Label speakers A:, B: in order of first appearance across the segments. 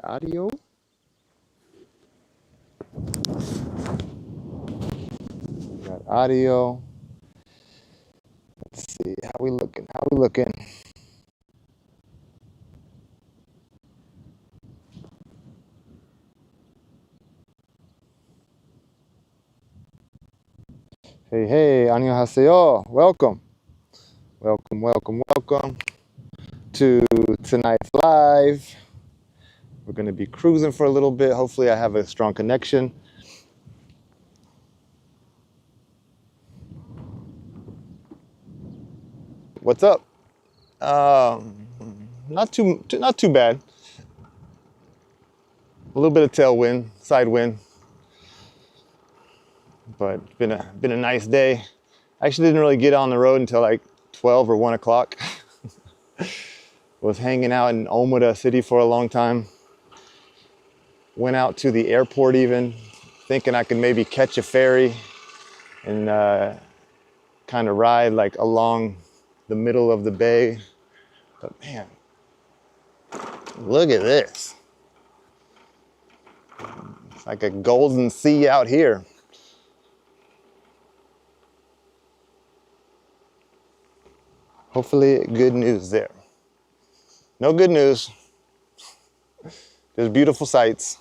A: Audio. Got audio. Let's see. How we looking? How we looking? Hey, hey, 안녕하세요. Welcome. Welcome, welcome, welcome to tonight's live. We're going to be cruising for a little bit. Hopefully I have a strong connection. What's up? Not too bad. A little bit of tailwind, side wind, but it's been a nice day. I actually didn't really get on the road until like 12 or 1 o'clock. Was hanging out in Omura City for a long time. Went out to the airport even, thinking I could maybe catch a ferry and kind of ride like along the middle of the bay. But man, look at this. It's like a golden sea out here. Hopefully good news there. No good news. There's beautiful sights.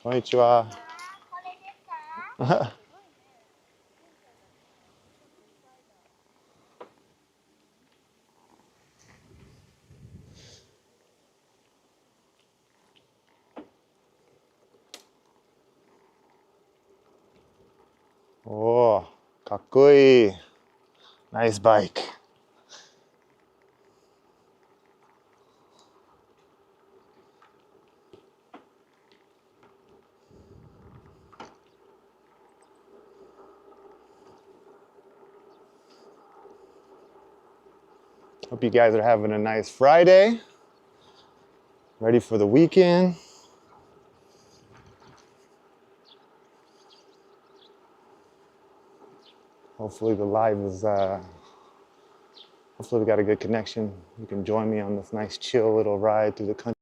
A: Konnichiwa. Oh, かっこいい. Nice bike. Hope you guys are having a nice Friday. Ready for the weekend. Hopefully the live is, hopefully we got a good connection. You can join me on this nice chill little ride through the country.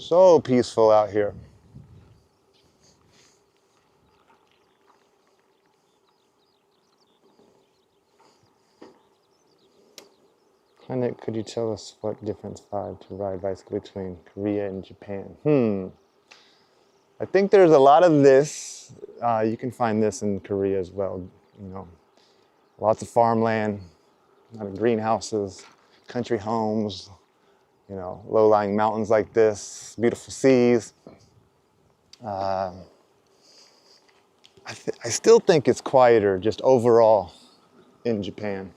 A: So peaceful out here. Planet, could you tell us what difference 5 to ride bicycle between Korea and Japan? I think there's a lot of this. You can find this in Korea as well. You know, lots of farmland, a lot of greenhouses, country homes, you know, low-lying mountains like this, beautiful seas. I still think it's quieter just overall in Japan.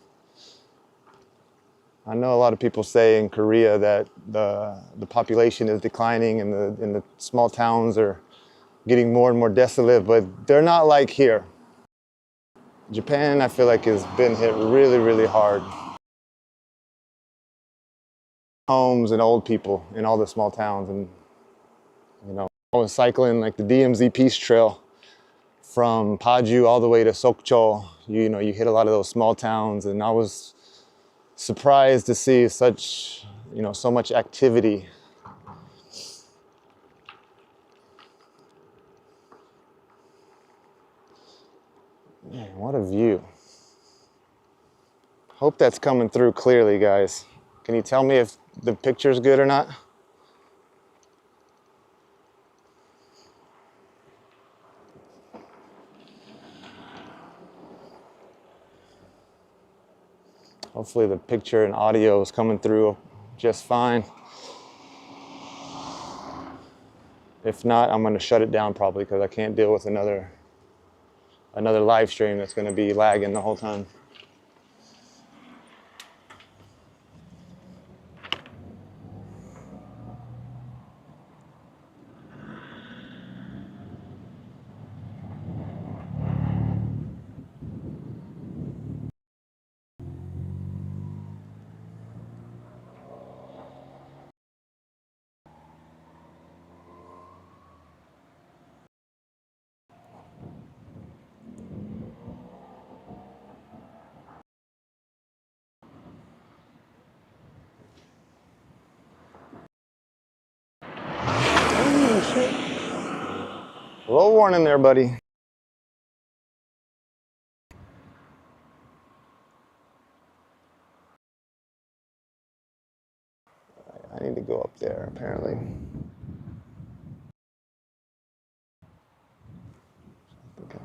A: I know a lot of people say in Korea that the population is declining and the small towns are getting more and more desolate, but they're not like here. Japan, I feel like, has been hit really, really hard. Homes and old people in all the small towns, and you know, I was cycling like the DMZ Peace Trail from Paju all the way to Sokcho You know, you hit a lot of those small towns, and I was surprised to see such, you know, so much activity. Man, what a view. Hope that's coming through clearly, guys. Can you tell me if the picture's good or not? Hopefully the picture and audio is coming through just fine. If not, I'm gonna shut it down probably because I can't deal with another live stream that's gonna be lagging the whole time. Oh, shit. Low warning there, buddy. I need to go up there, apparently. Okay.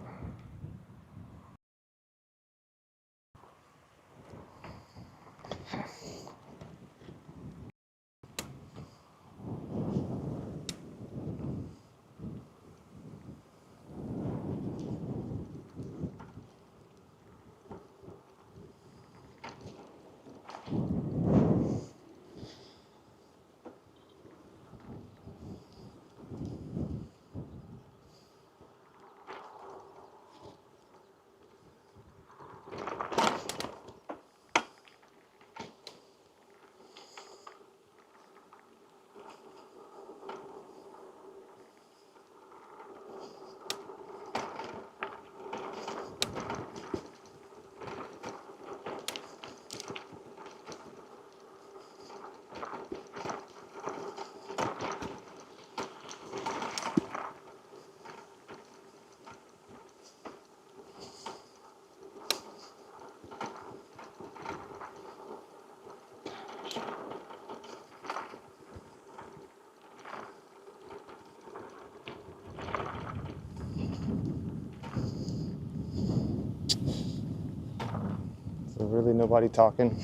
A: So really nobody talking?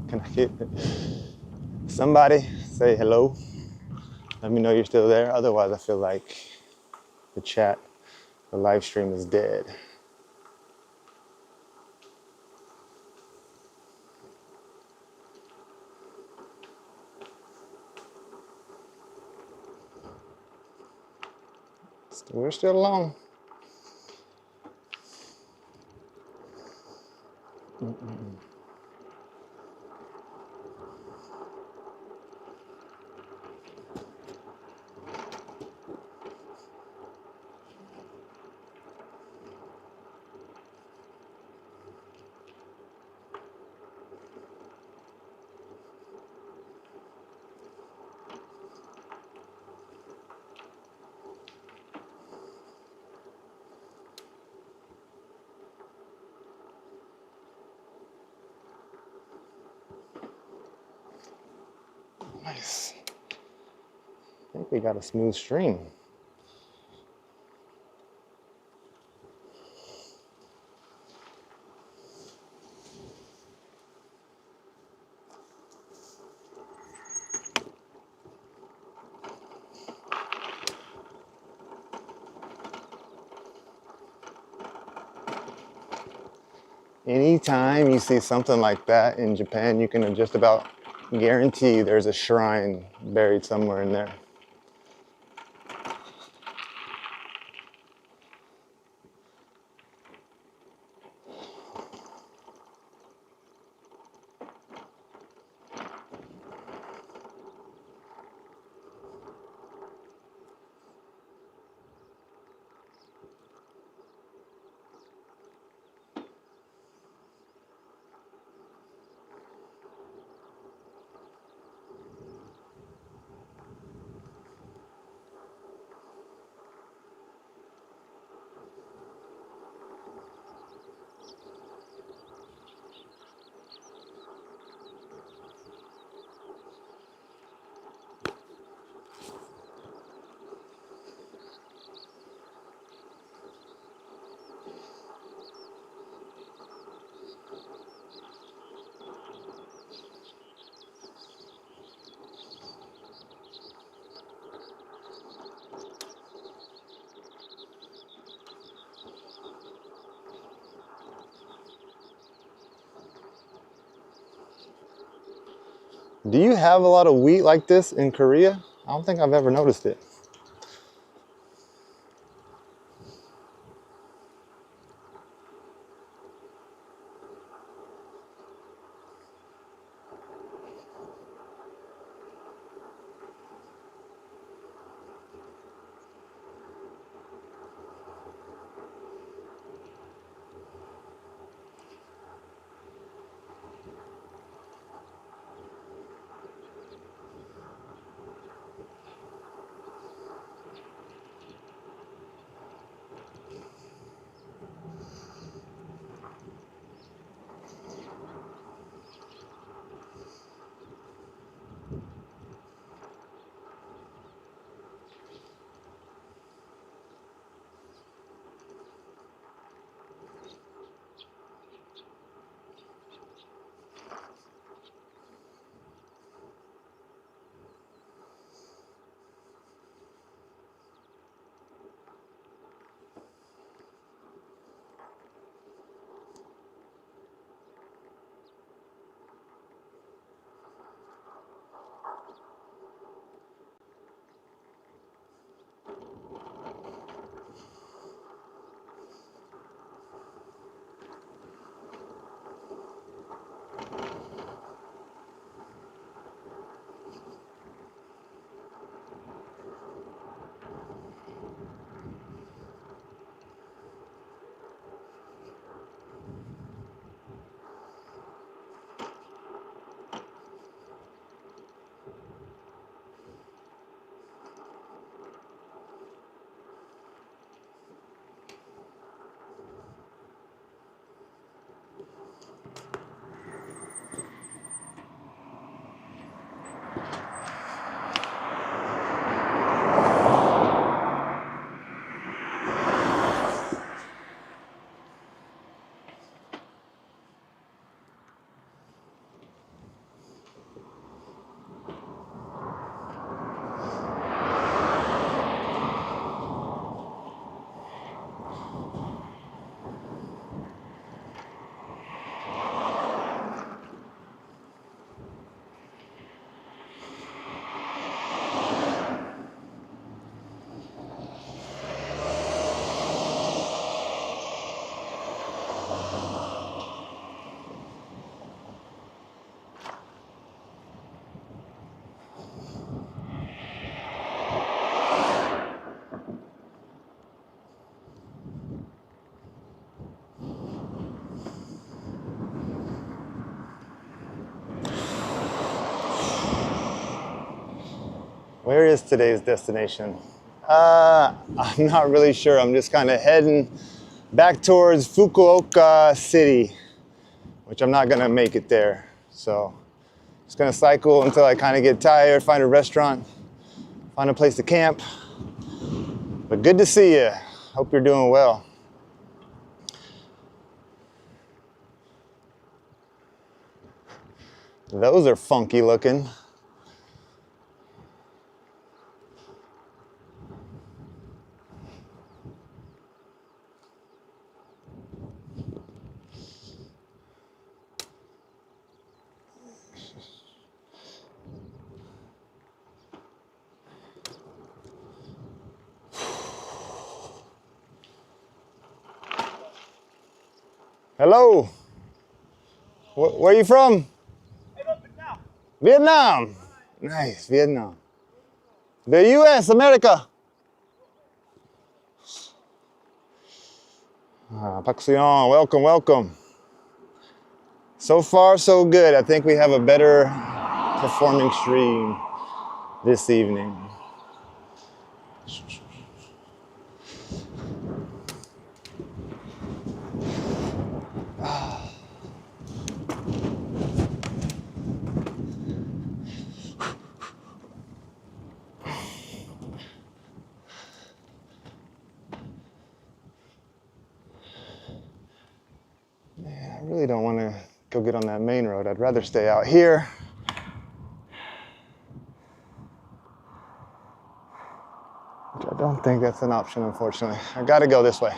A: Can I get somebody say hello? Let me know you're still there. Otherwise, I feel like the chat, the live stream is dead. We're still alone. Nice. I think we got a smooth stream. Anytime you see something like that in Japan, you can just about guarantee there's a shrine buried somewhere in there. Do you have a lot of wheat like this in Korea? I don't think I've ever noticed it. Where is today's destination? I'm not really sure. I'm just kind of heading back towards Fukuoka City, which I'm not gonna make it there. So just gonna cycle until I kind of get tired, find a restaurant, find a place to camp. But good to see you. Hope you're doing well. Those are funky looking. Hello. Where are you from? Vietnam. Nice, Vietnam. The U.S., America. Pak Sion, welcome, welcome. So far, so good. I think we have a better performing stream this evening. I really don't want to go get on that main road. I'd rather stay out here. Which I don't think that's an option, unfortunately. I gotta go this way.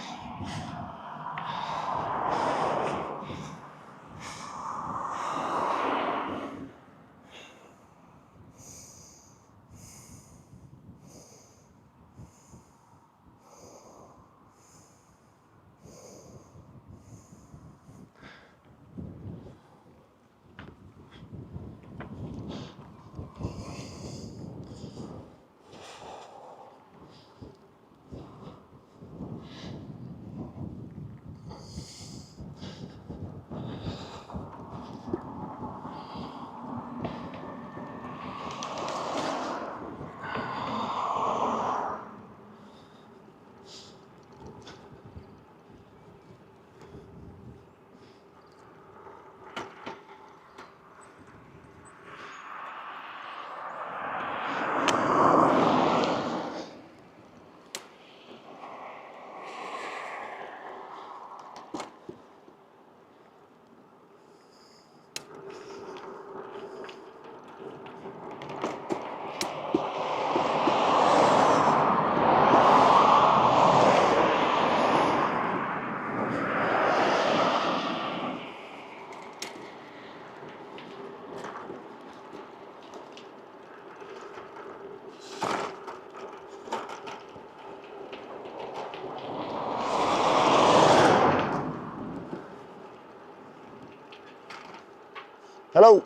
A: Hello.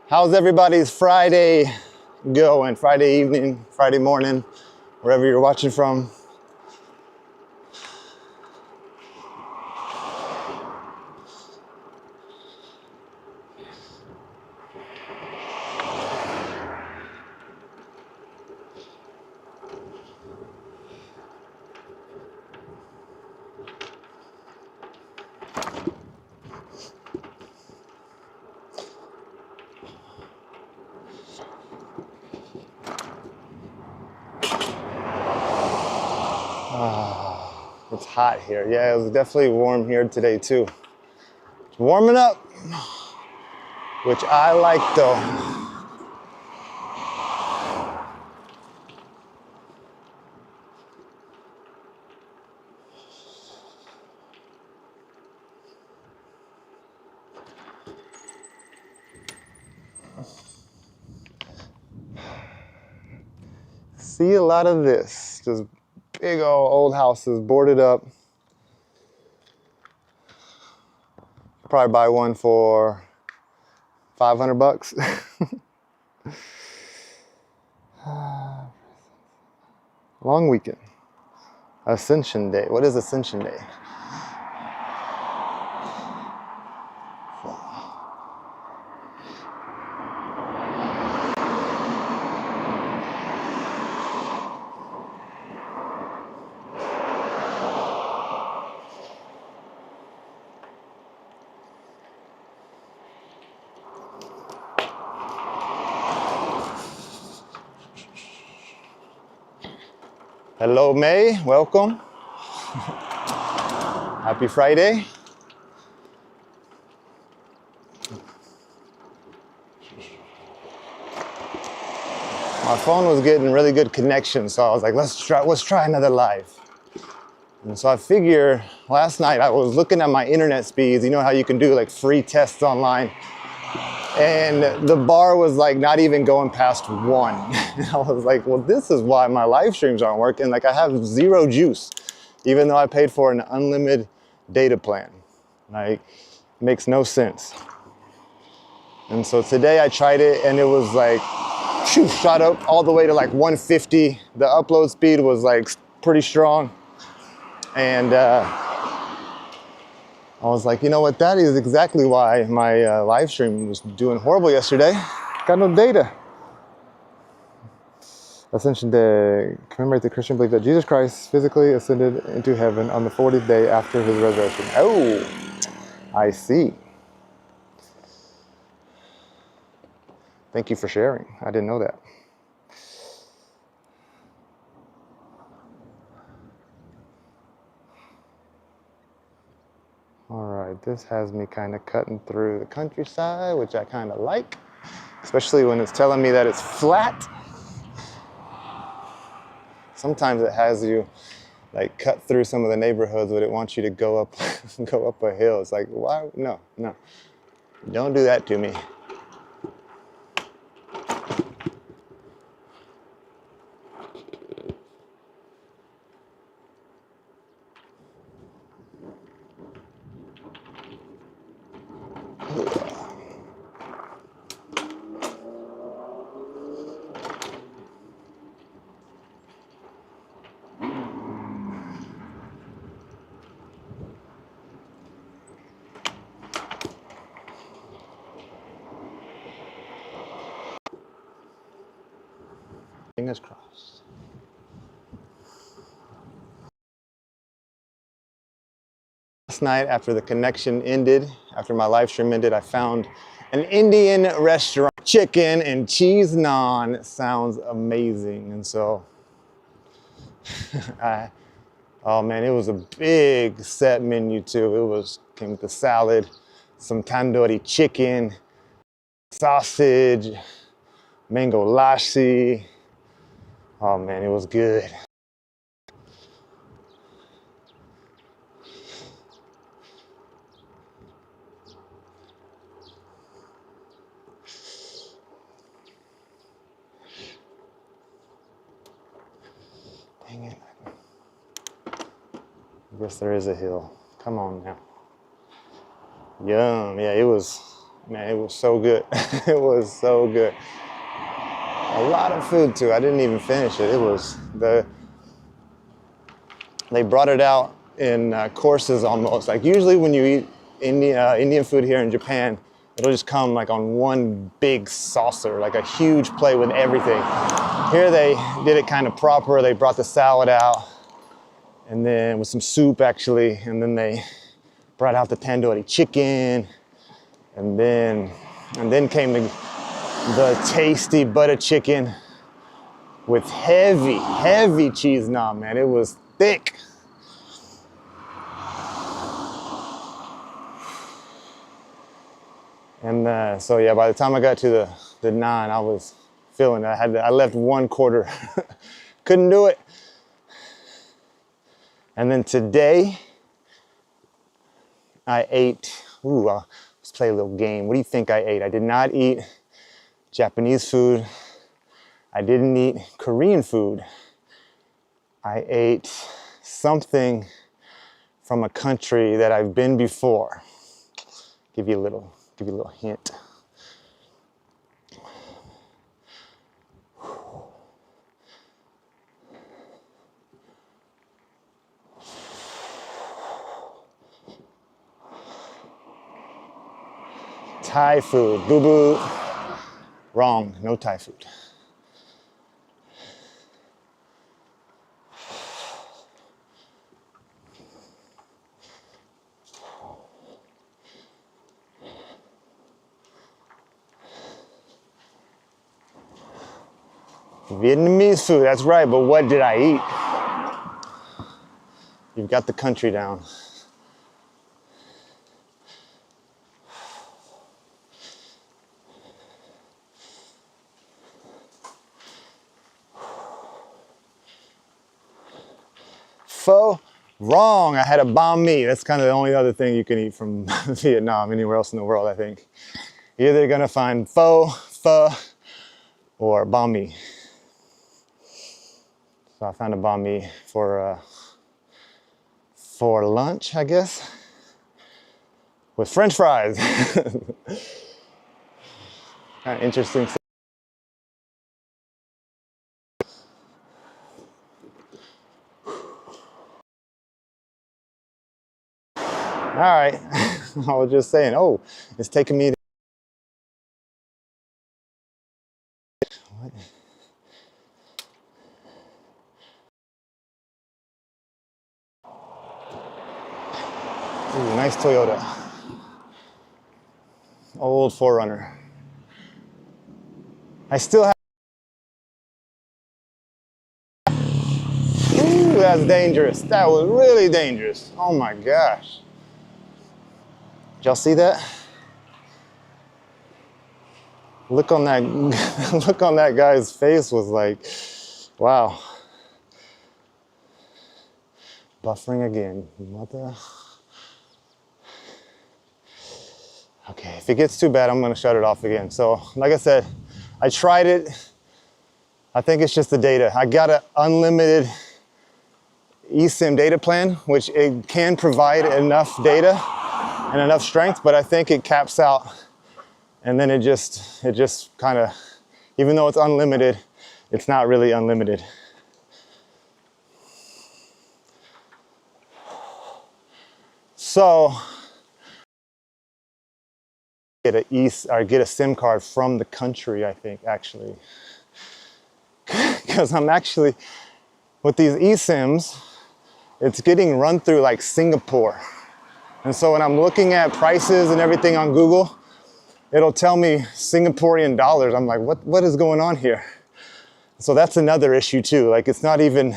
A: How's everybody's Friday going? Friday evening, Friday morning, wherever you're watching from. It's hot here. Yeah, it was definitely warm here today too. It's warming up, which I like though. See a lot of this, just big old houses boarded up. Probably buy one for 500 bucks. Long weekend. Ascension Day. What is Ascension Day? Hello, May. Welcome. Happy Friday. My phone was getting really good connection, so I was like, let's try another live. And so I figure last night I was looking at my internet speeds. You know how you can do like free tests online? And the bar was like not even going past 1. And I was like, well, this is why my live streams aren't working. Like I have zero juice, even though I paid for an unlimited data plan. Like, makes no sense. And so today I tried it and it was like, shot up all the way to like 150. The upload speed was like pretty strong. And I was like, you know what, that is exactly why my live stream was doing horrible yesterday. Got no data. Ascension Day, commemorate the Christian belief that Jesus Christ physically ascended into heaven on the 40th day after his resurrection. Oh, I see. Thank you for sharing. I didn't know that. All right, this has me kind of cutting through the countryside, which I kind of like, especially when it's telling me that it's flat. Sometimes it has you like cut through some of the neighborhoods, but it wants you to go up, go up a hill. It's like, why? No, no, don't do that to me. Fingers crossed. Last night, after the connection ended, after my live stream ended, I found an Indian restaurant. Chicken and cheese naan. It sounds amazing. And so, oh man, it was a big set menu too. Came with the salad, some tandoori chicken, sausage, mango lassi, Oh man, it was good. Dang it. I guess there is a hill. Come on now. Yum. Yeah, it was, man, it was so good. It was so good. A lot of food too. I didn't even finish it. It was they brought it out in courses almost. Like usually when you eat Indian food here in Japan, it'll just come like on one big saucer, like a huge plate with everything. Here they did it kind of proper. They brought the salad out and then with some soup actually, and then they brought out the tandoori chicken, and then came the tasty butter chicken with heavy cheese naan, man. It was thick. And so yeah, by the time I got to the naan, I was feeling it. I left 1/4. Couldn't do it. And then today, I ate, let's play a little game. What do you think I ate? I did not eat Japanese food. I didn't eat Korean food. I ate something from a country that I've been before. Give you a little hint. Thai food. Boo boo. Wrong. No Thai food. Vietnamese food, that's right, but what did I eat? You've got the country down. Pho? Wrong, I had a banh mi. That's kind of the only other thing you can eat from Vietnam, anywhere else in the world, I think. You're either gonna find pho, or banh mi. So I found a banh mi for lunch, I guess, with French fries. Kind of interesting. All right, I was just saying, oh, it's taking me to... What? Ooh, nice Toyota. Old 4Runner. I still have... Ooh, that's dangerous. That was really dangerous. Oh my gosh. Did y'all see that? Look on that, look on that guy's face was like, wow. Buffering again, mother. Okay, if it gets too bad, I'm gonna shut it off again. So, like I said, I tried it. I think it's just the data. I got an unlimited eSIM data plan, which it can provide enough data and enough strength, but I think it caps out, and then it just kind of, even though it's unlimited, it's not really unlimited. So get a SIM card from the country, I think, actually. Because I'm actually, with these eSIMs, it's getting run through like Singapore. And so when I'm looking at prices and everything on Google, it'll tell me Singaporean dollars. I'm like, what is going on here? So that's another issue too. Like it's not even,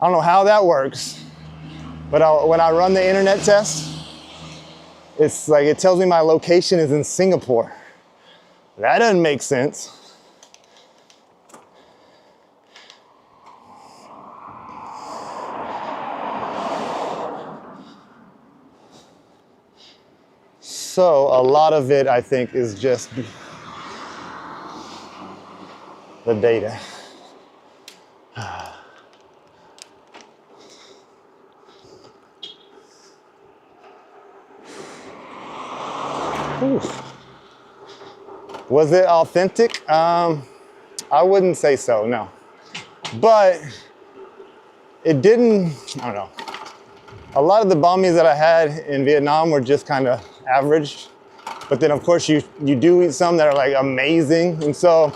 A: I don't know how that works, but when I run the internet test, it's like it tells me my location is in Singapore. That doesn't make sense. So a lot of it, I think, is just the data. Oof. Was it authentic? I wouldn't say so, no. But it didn't, I don't know. A lot of the banh mi's that I had in Vietnam were just kind of average. But then of course you do eat some that are like amazing. And so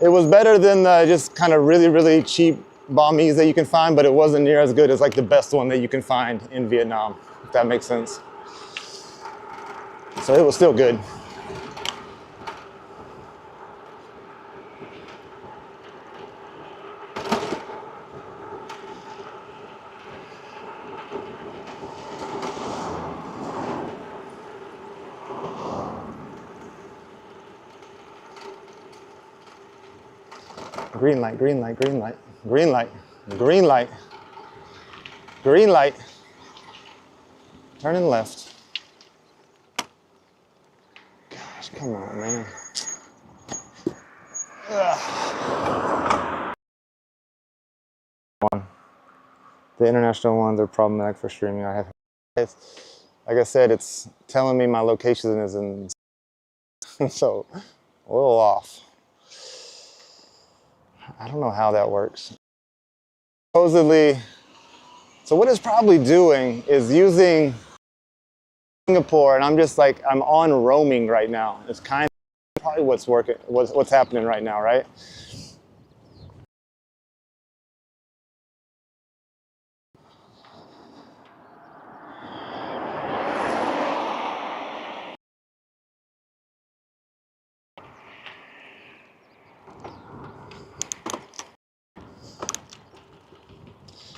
A: it was better than just kind of really, really cheap banh mi's that you can find, but it wasn't near as good as like the best one that you can find in Vietnam, if that makes sense. So it was still good. Green light, green light, green light, green light, green light, green light. Turning left. Gosh, come on, man. Ugh. The international ones are problematic for streaming. I have, like I said, it's telling me my location is in, so a little off. I don't know how that works. Supposedly, so what it's probably doing is using Singapore, and I'm just like, I'm on roaming right now. It's kind of probably what's working, what's happening right now, right?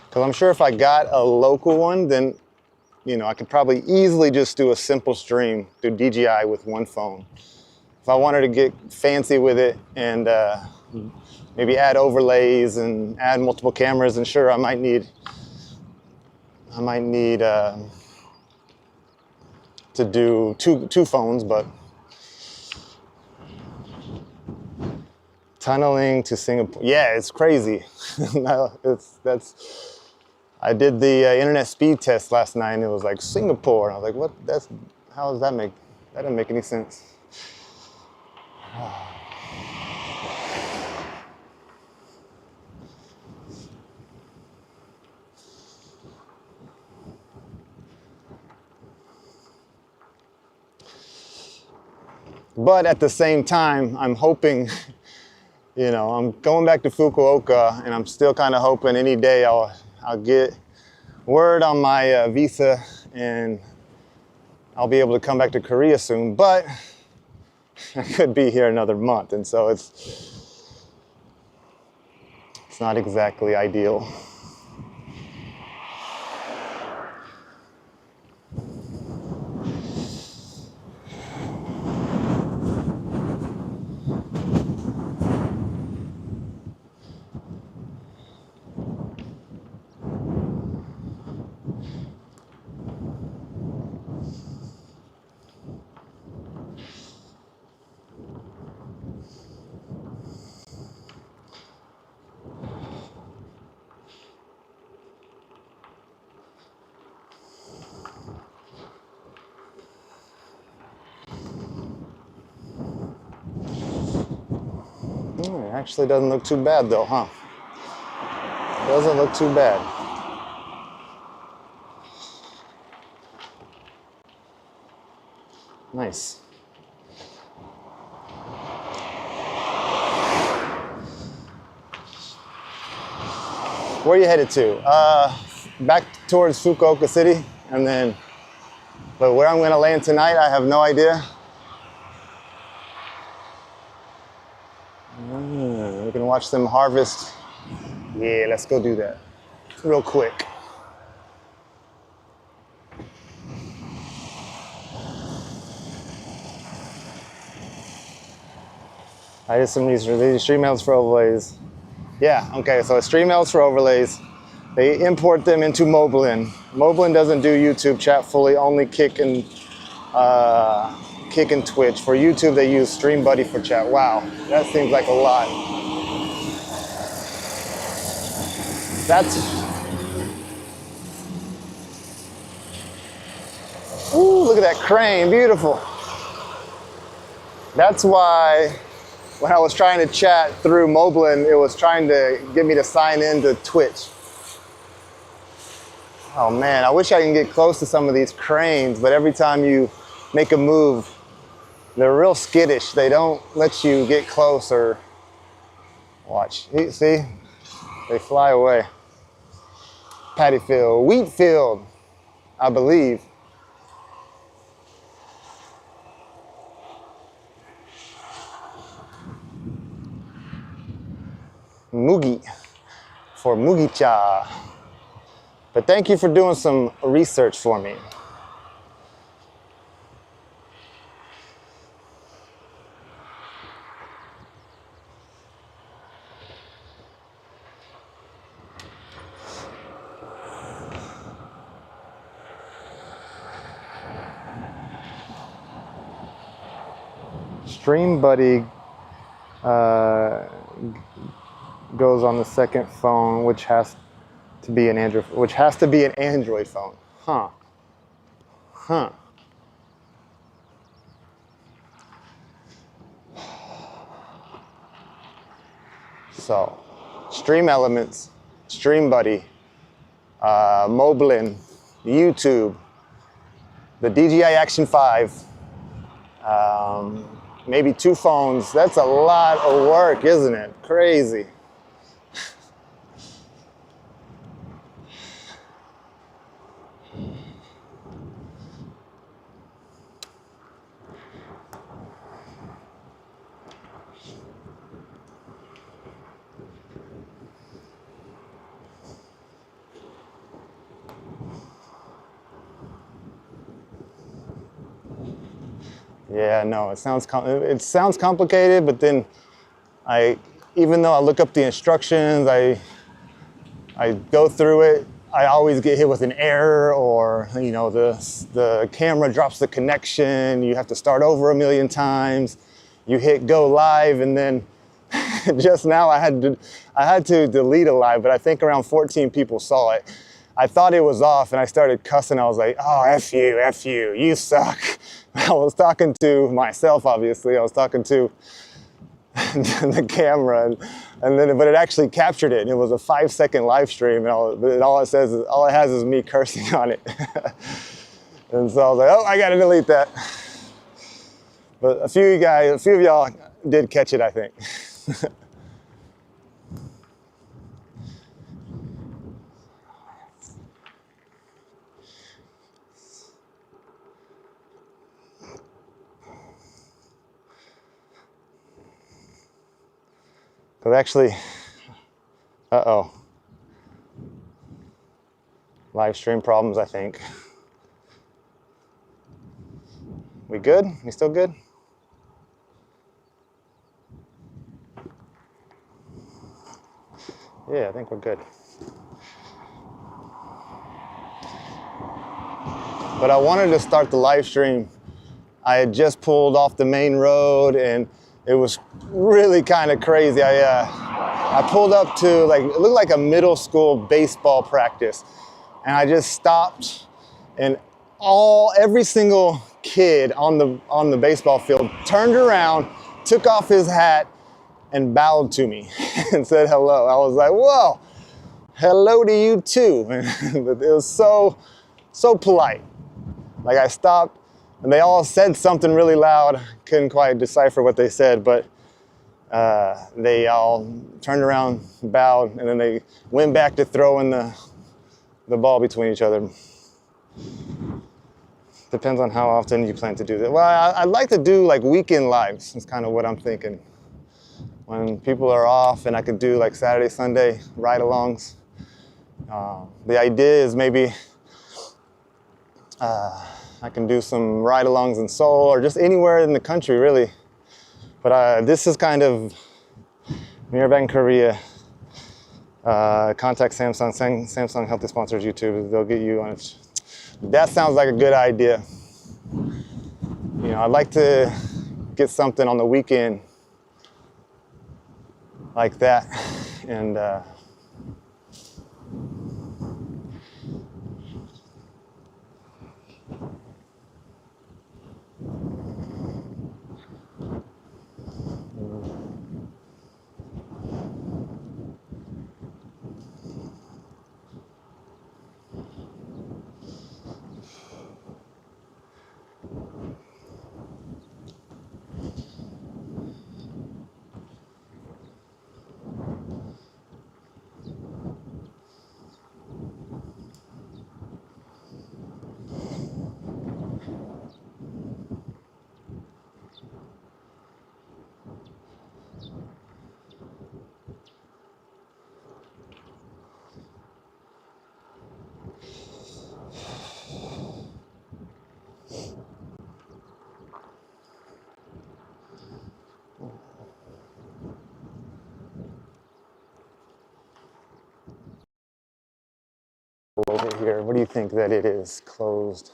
A: Because I'm sure if I got a local one, then, you know, I could probably easily just do a simple stream through DJI with one phone. If I wanted to get fancy with it and maybe add overlays and add multiple cameras, and sure, I might need to do two phones, but tunneling to Singapore, yeah, it's crazy. No, that's. I did the internet speed test last night, and it was like Singapore, and I was like, what? How does that make? That didn't make any sense. But at the same time, I'm hoping, you know, I'm going back to Fukuoka, and I'm still kind of hoping any day I'll get word on my visa, and I'll be able to come back to Korea soon. But I could be here another month, and so it's not exactly ideal. It actually doesn't look too bad though, huh? Doesn't look too bad. Nice. Where are you headed to? Back towards Fukuoka City, and then, but where I'm gonna land tonight, I have no idea. We can watch them harvest. Yeah, let's go do that real quick. I did some research. These stream elements for overlays. Yeah, okay, so stream elements for overlays. They import them into Moblin. Moblin doesn't do YouTube chat fully, only Kick and Kick and Twitch. For YouTube, they use StreamBuddy for chat. Wow, that seems like a lot. Ooh, look at that crane, beautiful. That's why when I was trying to chat through Moblin, it was trying to get me to sign in to Twitch. Oh man, I wish I can get close to some of these cranes, but every time you make a move, they're real skittish. They don't let you get close or watch. See, they fly away. Paddy field, wheat field, I believe. Mugi for Mugicha. But thank you for doing some research for me. StreamBuddy goes on the second phone, which has to be an Android phone. Huh. So, Stream Elements, StreamBuddy, Moblin, YouTube, the DJI Action 5, maybe 2 phones. That's a lot of work, isn't it? Crazy. Yeah, no, it sounds complicated, but then even though I look up the instructions, I go through it, I always get hit with an error, or the camera drops the connection, you have to start over a million times, you hit go live, and then just now I had to delete a live, but I think around 14 people saw it. I thought it was off and I started cussing. I was like, oh, F you, you suck. I was talking to myself, obviously. I was talking to the camera, but it actually captured it. And it was a 5-second live stream, and all it has is me cursing on it. And so I was like, oh, I gotta delete that. But a few of y'all did catch it, I think. But actually, live stream problems, I think. We good? We still good? Yeah, I think we're good. But I wanted to start the live stream. I had just pulled off the main road and it was really kind of crazy. I pulled up to it looked like a middle school baseball practice, and I just stopped, and every single kid on the baseball field turned around, took off his hat, and bowed to me and said hello. I was like, whoa, hello to you too. But it was so polite. Like, I stopped, and they all said something really loud. Couldn't quite decipher what they said, but they all turned around, bowed, and then they went back to throwing the ball between each other. Depends on how often you plan to do that. Well, I'd like to do like weekend lives. That's kind of what I'm thinking. When people are off, and I could do like Saturday, Sunday ride-alongs. The idea is maybe I can do some ride-alongs in Seoul or just anywhere in the country, really. But this is kind of near back in Korea. Contact Samsung. Samsung Healthy sponsors YouTube. They'll get you on it. That sounds like a good idea. You know, I'd like to get something on the weekend like that, and over here. What do you think that it is closed?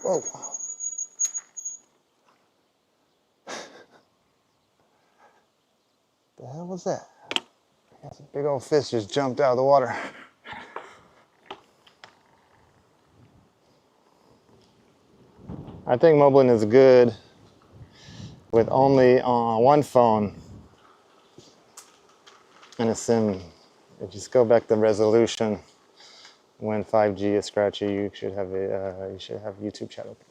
A: Whoa. The hell was that? A big old fish just jumped out of the water. I think Moblin is good with only one phone and a SIM. If you just go back to resolution, when 5G is scratchy, you should have YouTube chat open.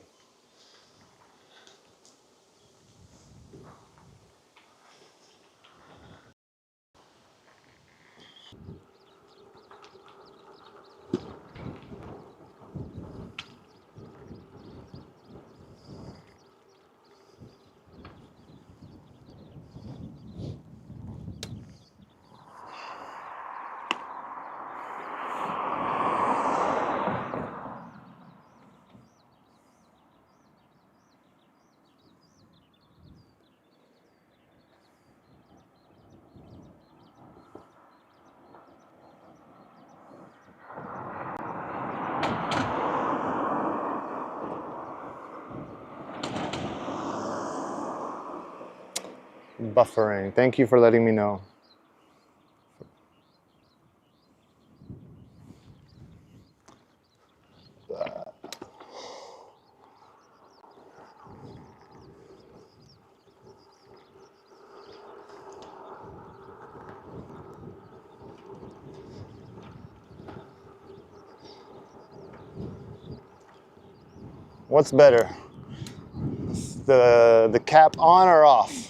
A: Buffering. Thank you for letting me know. What's better? The cap on or off?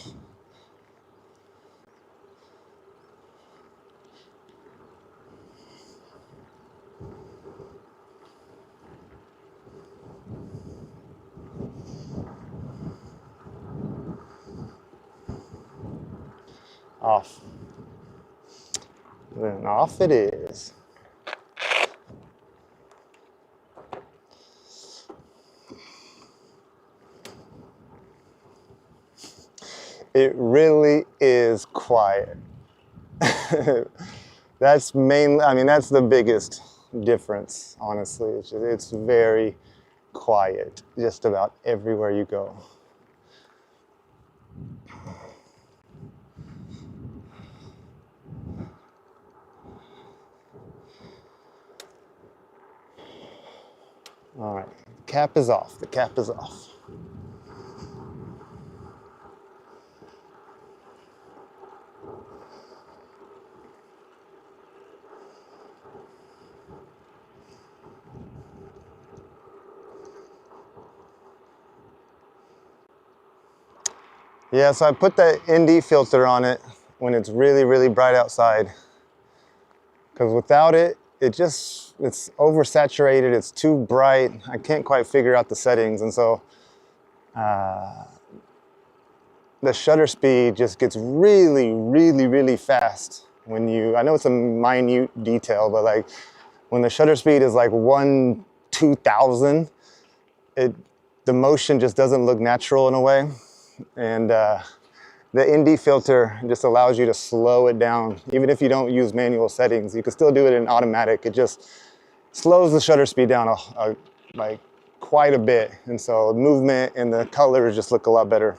A: Off. Then off it is. It really is quiet. That's mainly, I mean, that's the biggest difference, honestly. It's very quiet just about everywhere you go. All right, cap is off. The cap is off. Yeah, so I put that ND filter on it when it's really, really bright outside. Because without it, it's oversaturated, it's too bright. I can't quite figure out the settings. And so the shutter speed just gets really, really, really fast when you, I know it's a minute detail, but like when the shutter speed is like 1/2000, the motion just doesn't look natural in a way. And the ND filter just allows you to slow it down. Even if you don't use manual settings, you can still do it in automatic. It just slows the shutter speed down like quite a bit. And so movement and the colors just look a lot better.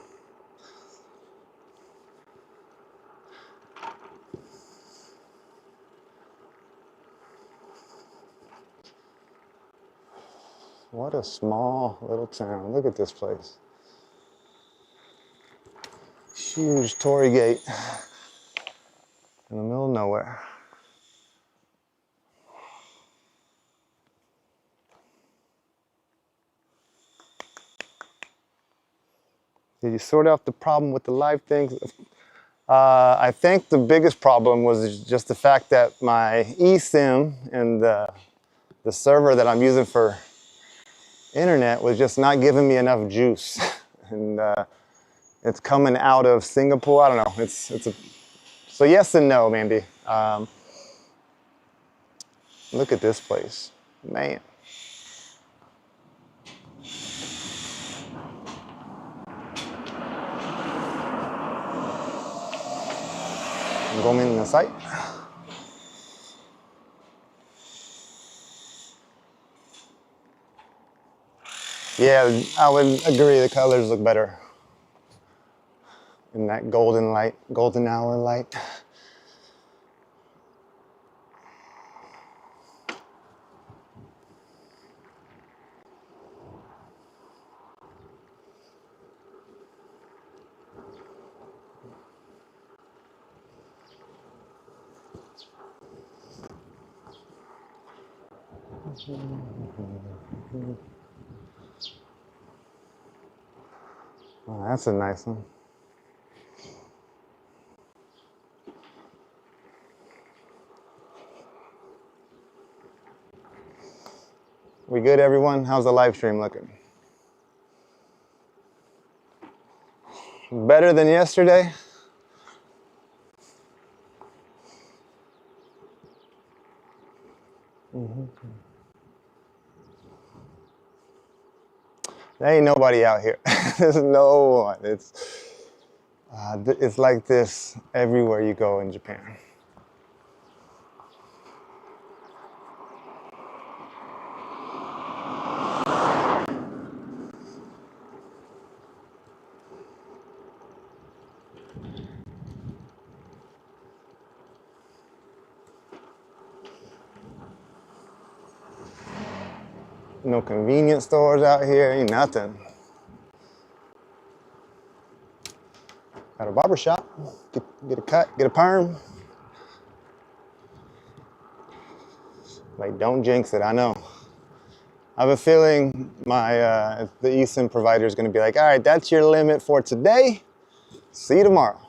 A: What a small little town. Look at this place. Huge Tory Gate in the middle of nowhere. Did you sort out the problem with the live things? I think the biggest problem was just the fact that my eSIM and the server that I'm using for internet was just not giving me enough juice. And it's coming out of Singapore. I don't know. So yes and no, Mandy. Look at this place, man. Gomen-nasai. Yeah, I would agree. The colors look better in that golden light, golden hour light. Oh, that's a nice one. We good, everyone? How's the live stream looking? Better than yesterday? There ain't nobody out here. There's no one. It's like this everywhere you go in Japan. No convenience stores out here, ain't nothing. Got a barber shop, get a cut, get a perm. Like, don't jinx it, I know. I have a feeling the eSIM provider is gonna be like, all right, that's your limit for today. See you tomorrow.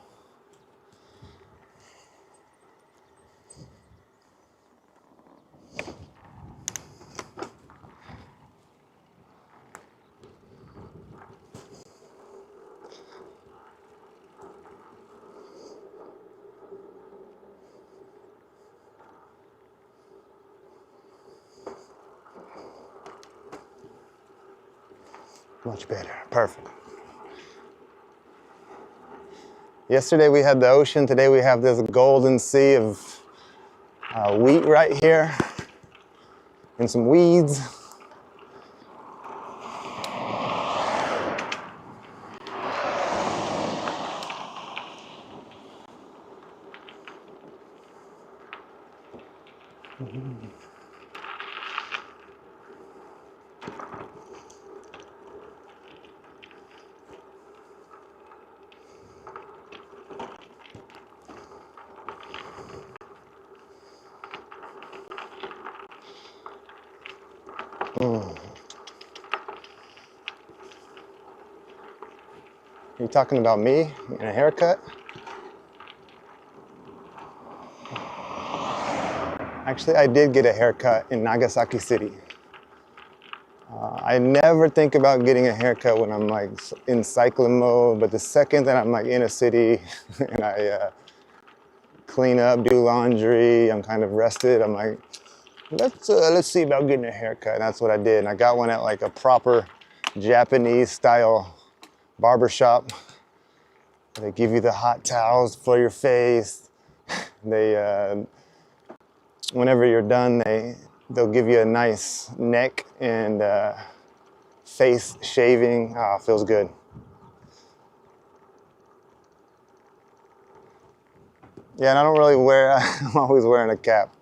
A: Much better, perfect. Yesterday we had the ocean, today we have this golden sea of wheat right here and some weeds. Are you talking about me and a haircut? Actually, I did get a haircut in Nagasaki City. I never think about getting a haircut when I'm like in cycling mode, but the second that I'm like in a city and I clean up, do laundry, I'm kind of rested, I'm like, let's see about getting a haircut. And that's what I did. And I got one at like a proper Japanese style barbershop. They give you the hot towels for your face. They, whenever you're done, they'll give you a nice neck and face shaving. Ah, feels good. Yeah, and I don't really wear, I'm always wearing a cap.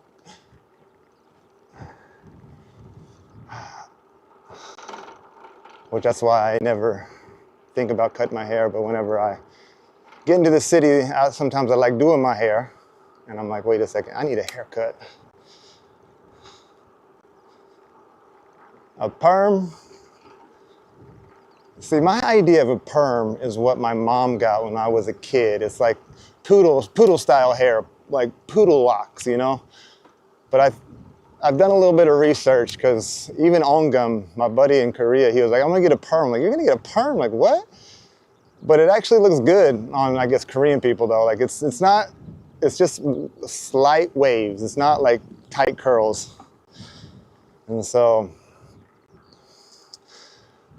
A: Which that's why I never think about cutting my hair, but whenever I get into the city, sometimes I like doing my hair, and I'm like, wait a second, I need a haircut. A perm? See, my idea of a perm is what my mom got when I was a kid. It's like poodle style hair, like poodle locks, you know? But I've done a little bit of research because even Ongum, my buddy in Korea, he was like, I'm gonna get a perm. I'm like, you're gonna get a perm? Like, what? But it actually looks good on, I guess, Korean people though. Like it's just slight waves. It's not like tight curls. And so,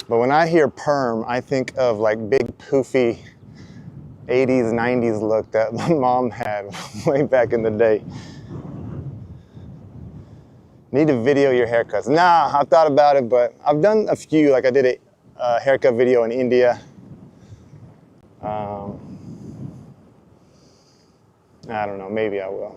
A: but when I hear perm, I think of like big poofy 80s, 90s look that my mom had way back in the day. Need to video your haircuts. Nah, I've thought about it, but I've done a few. Like I did a haircut video in India. I don't know, maybe I will.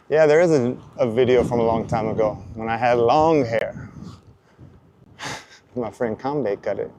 A: Yeah, there is a video from a long time ago when I had long hair. My friend Kambe cut it.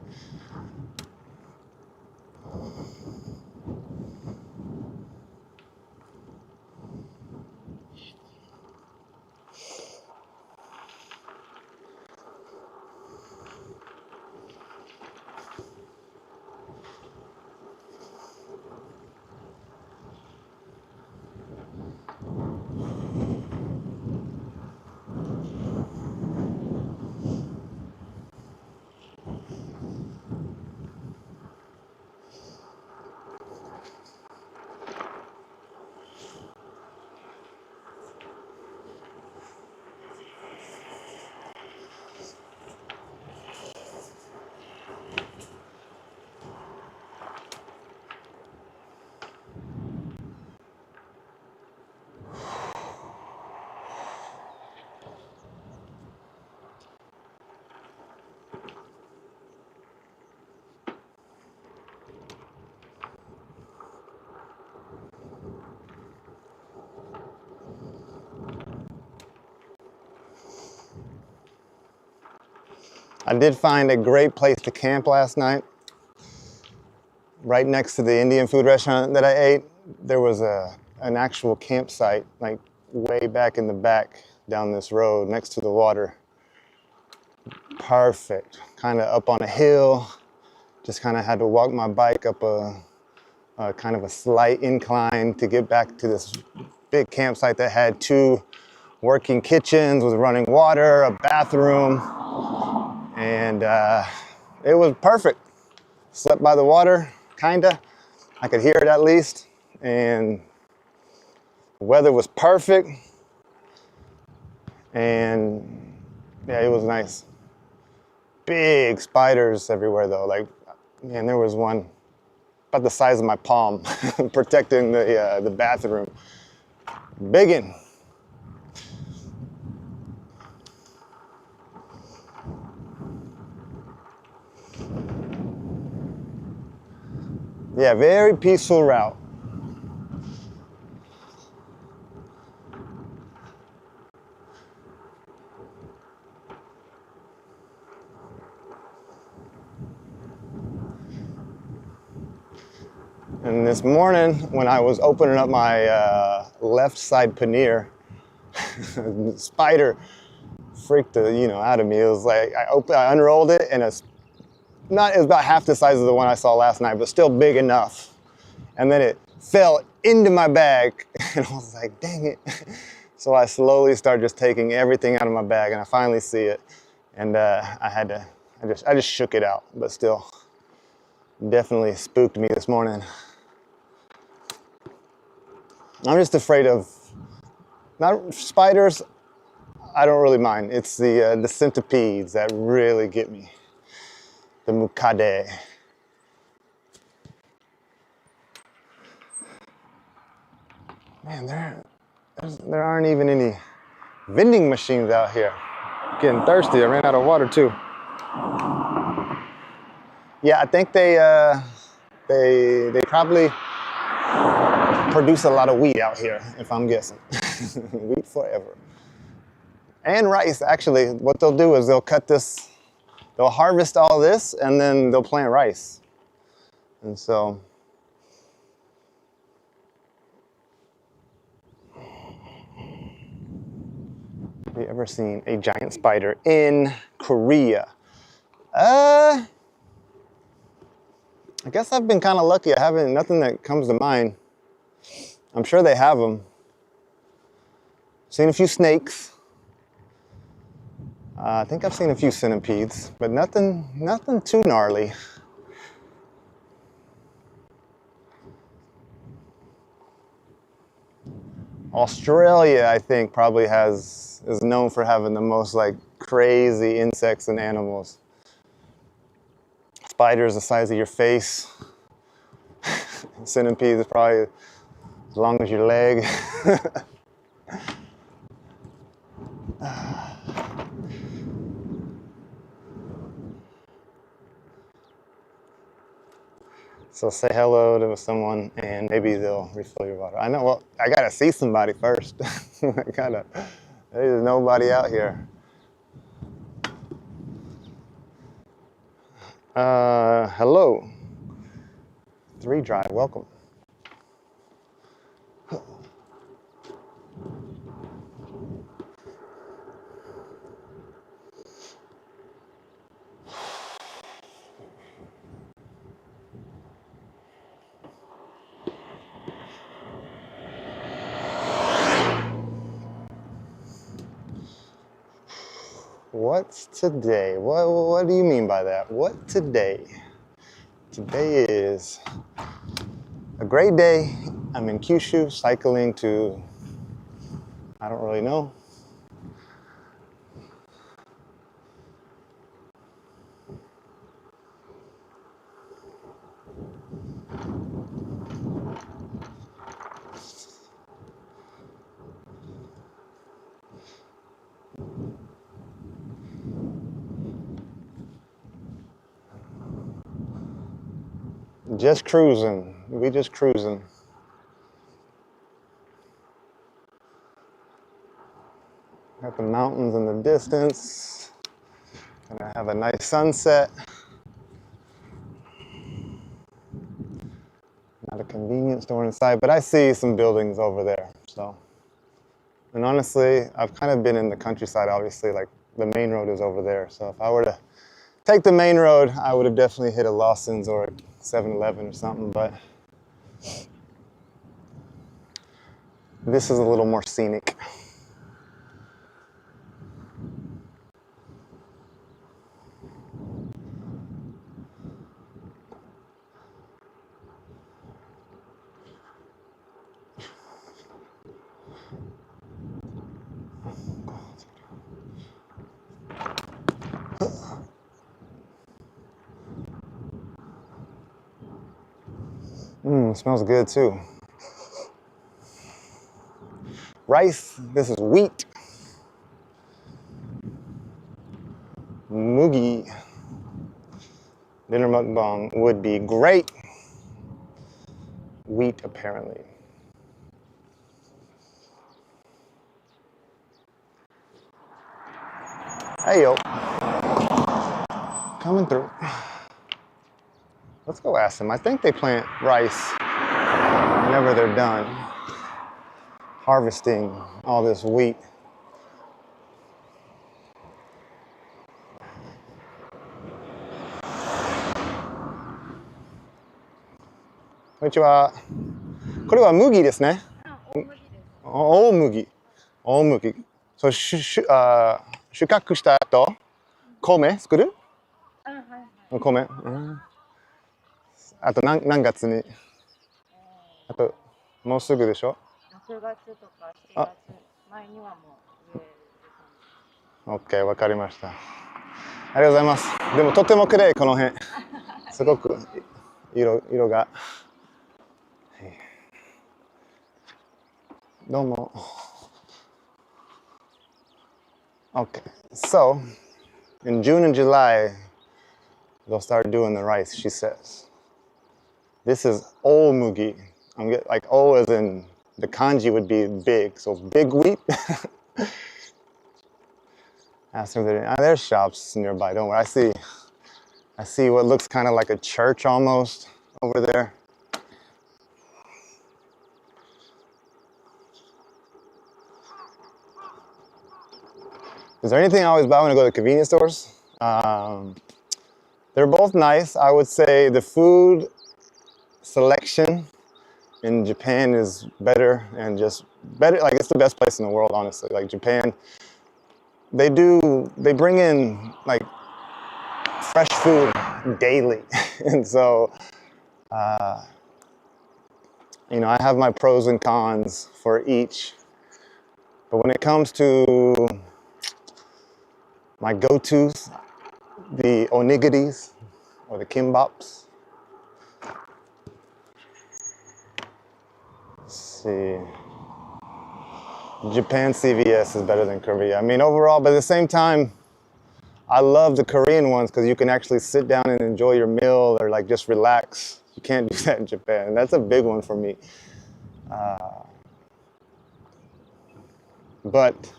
A: I did find a great place to camp last night. Right next to the Indian food restaurant that I ate, there was an actual campsite, like way back in the back down this road next to the water. Perfect. Kind of up on a hill. Just kind of had to walk my bike up a kind of a slight incline to get back to this big campsite that had 2 working kitchens with running water, a bathroom, and it was perfect. Slept by the water, kinda. I could hear it at least, and the weather was perfect, and yeah, it was nice. Big spiders everywhere though. Like, man, there was one about the size of my palm protecting the bathroom. Biggin'. Yeah, very peaceful route. And this morning, when I was opening up my left side pannier, spider freaked the out of me. It was like I unrolled it, and it was about half the size of the one I saw last night, but still big enough. And then it fell into my bag, and I was like, dang it. So I slowly started just taking everything out of my bag, and I finally see it, and I just shook it out, but still, definitely spooked me this morning. I'm just afraid of, not spiders, I don't really mind. It's the centipedes that really get me. The mukade. Man, there aren't even any vending machines out here. Getting thirsty, I ran out of water too. Yeah, I think they probably produce a lot of wheat out here, if I'm guessing. Wheat forever. And rice, actually. What they'll do is they'll harvest all this, and then they'll plant rice. And so, have you ever seen a giant spider in Korea? I guess I've been kind of lucky. I haven't, nothing that comes to mind. I'm sure they have them. Seen a few snakes. I think I've seen a few centipedes, but nothing too gnarly. Australia, I think, probably is known for having the most like crazy insects and animals. Spiders the size of your face. Centipedes is probably as long as your leg. So say hello to someone and maybe they'll refill your water. I know, well, I gotta see somebody first. There's nobody out here. Hello. 3 Drive, welcome. What's today? What do you mean by that? What today? Today is a great day. I'm in Kyushu cycling to, I don't really know. Just cruising. We just cruising. Got the mountains in the distance. Gonna have a nice sunset. Not a convenience store inside, but I see some buildings over there. So, and honestly, I've kind of been in the countryside. Obviously, like the main road is over there. So if I were to take the main road, I would have definitely hit a Lawson's or a 7-Eleven or something, but this is a little more scenic. Smells good too. Rice, this is wheat. Mugi. Dinner mukbang would be great. Wheat, apparently. Hey, yo. Coming through. Let's go ask them. I think they plant rice whenever they're done harvesting all this wheat. Konnichiwa. これは麦ですね。大麦。大麦。そう、収穫した後、米作る？米。あと何月に？あと、もうすぐでしょ？6月とか7月前にはもう植える。OK、わかりました。ありがとうございます。でもとても綺麗、この辺。すごく色が。どうも。Okay, so in June and July, they'll start doing the rice, she says. This is old mugi. I'm getting like O as in the kanji would be big, so big wheat. Ask them there's shops nearby. Don't worry. I see what looks kind of like a church almost over there. Is there anything I always buy when I go to convenience stores? They're both nice. I would say the food selection in Japan is better and just better. Like it's the best place in the world, honestly. Like Japan, they bring in like fresh food daily. And so, you know, I have my pros and cons for each. But when it comes to my go-tos, the onigiris or the kimbaps. Let's see. Japan CVS is better than Korea. I mean, overall, but at the same time, I love the Korean ones because you can actually sit down and enjoy your meal or like just relax. You can't do that in Japan. That's a big one for me. But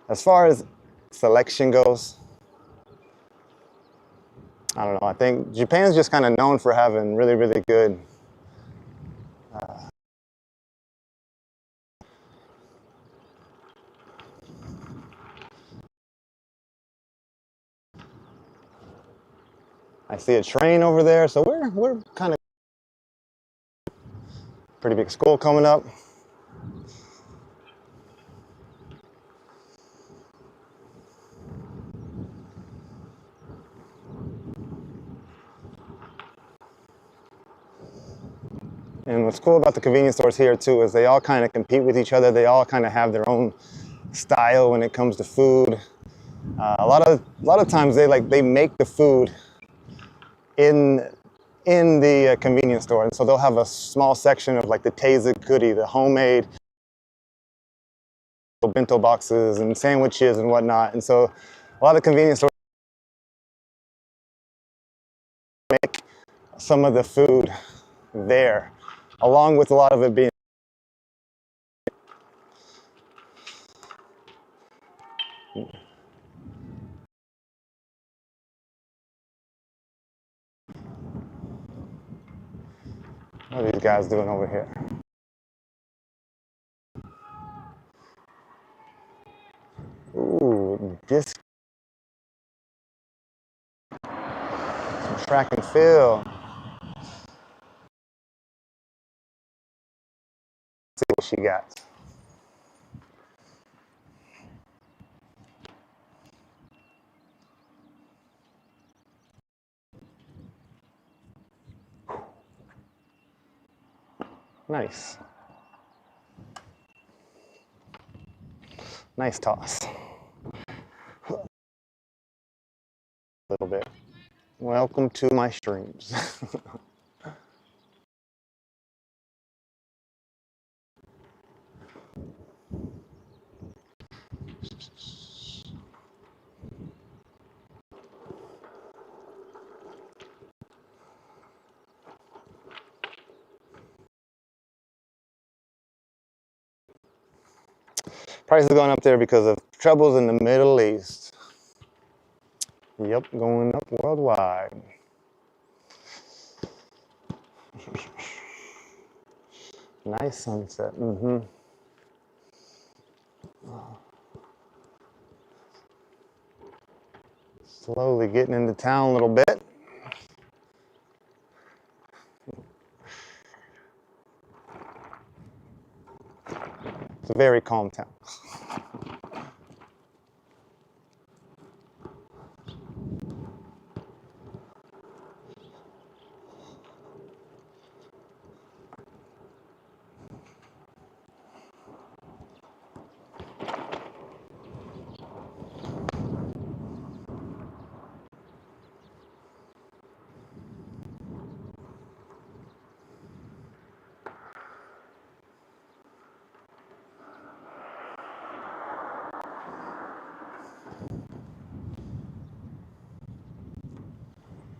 A: as far as selection goes, I don't know. I think Japan's just kind of known for having really, really good I see a train over there, so we're kind of pretty big school coming up. And what's cool about the convenience stores here too is they all kind of compete with each other. They all kind of have their own style when it comes to food. A lot of times they make the food in the convenience store, and so they'll have a small section of like the teizukuri, the homemade bento boxes and sandwiches and whatnot. And so a lot of convenience stores make some of the food there, along with a lot of it being what are these guys doing over here? Ooh, disc. Some track and field. Let's see what she got. Nice. Nice toss. A little bit. Welcome to my streams. Price is going up there because of troubles in the Middle East. Yep, going up worldwide. Nice sunset. Mm-hmm. Slowly getting into town a little bit. It's a very calm town.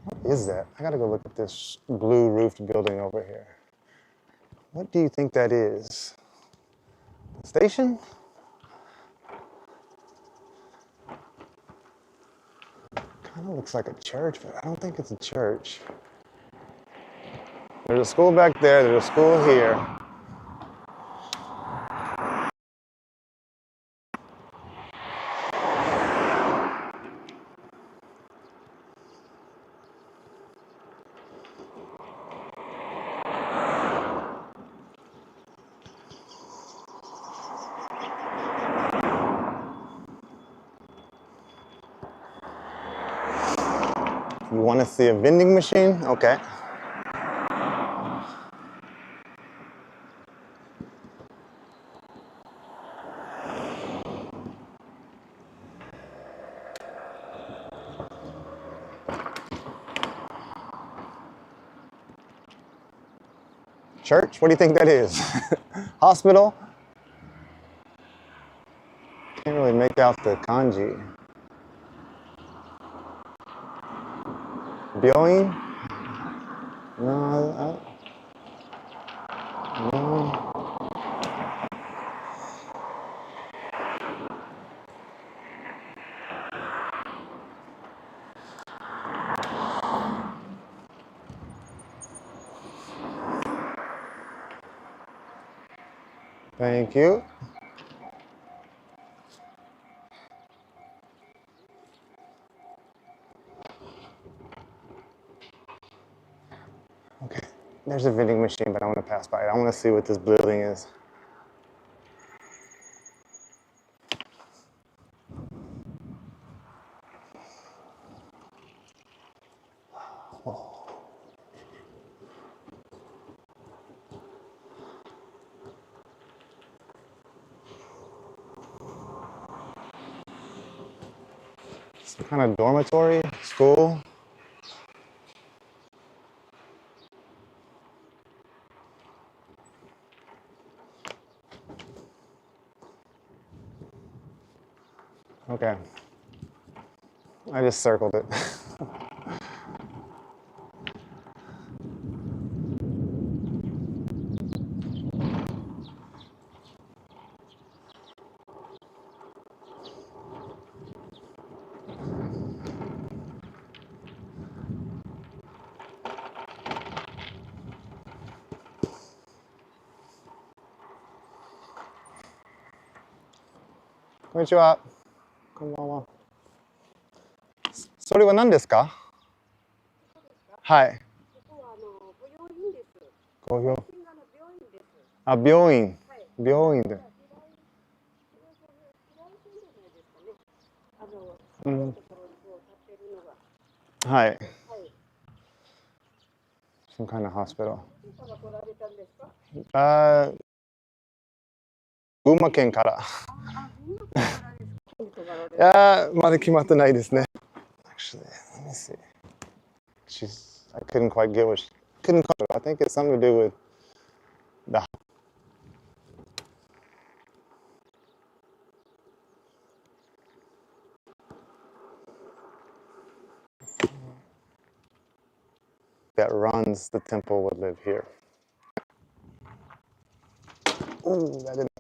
A: What is that? I gotta go look at this blue roofed building over here. What do you think that is? The station? Kind of looks like a church, but I don't think it's a church. There's a school back there, there's a school here. You want to see a vending machine? Okay. Church? What do you think that is? Hospital? Can't really make out the kanji. Byoin? No, no. Thank you. Okay, there's a vending machine, but I want to pass by it. I want to see what this building is. Some kind of dormitory, school. Okay, I just circled it. Konnichiwa. こんばんは。それは何ですか？はい。ご病院。あ、病院。病院で。うん。はい。Some kind of hospital. あ、群馬県から。いや、まだ決まってないですね。Actually, let me see. I couldn't quite get what couldn't quite. I think it's something to do with the. That runs the temple would live here. Ooh, that didn't.